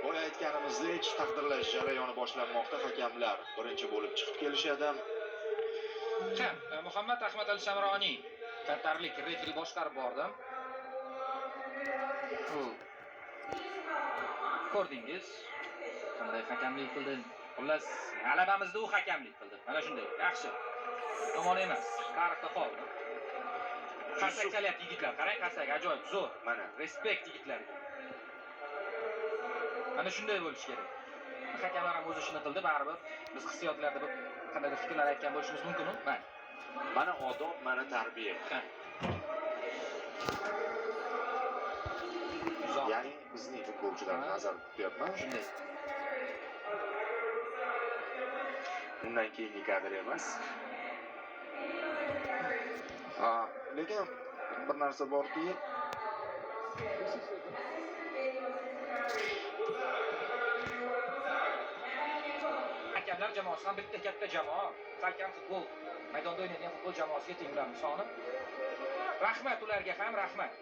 Boya aytganimizdek, taqdirlash jarayoni boshlanmoqda. Hakamlar birinchi bo'lib chiqib kelishadi. Muhammad Ahmad al-Shamroniy qatarlik referi boshqarib bordi. Ko'rdingiz, qanday hakamlik qildi. Xullas, g'alabamizda u hakamlik qildi. Mana shunday. Yaxshi. Yomon emas. Tarixda qoldi. Qarsak chalyapti yigitlar. Qarang, qarsak ajoyib, zo'r. Mana Respekt yigitlarga. Mana shunday bo'lish kerak. Hakamlar ham o'z ishini qildi, baribir. Biz hissiyotlarda bir qandaydir fikrlar aytgan bo'lishimiz mumkin-ku. mana odob, mana tarbiya. Ya'ni bizning futbolchilarni nazarda tutyapman. Shunday. Undan keyingi kadr emas. Lekin bir narsa borki, hakamlar jamoasi ham bitta katta jamoa. Salkam futbol maydonda o'ynaydigan futbol jamoasiga tenglarmi soni. Rahmat ularga ham rahmat.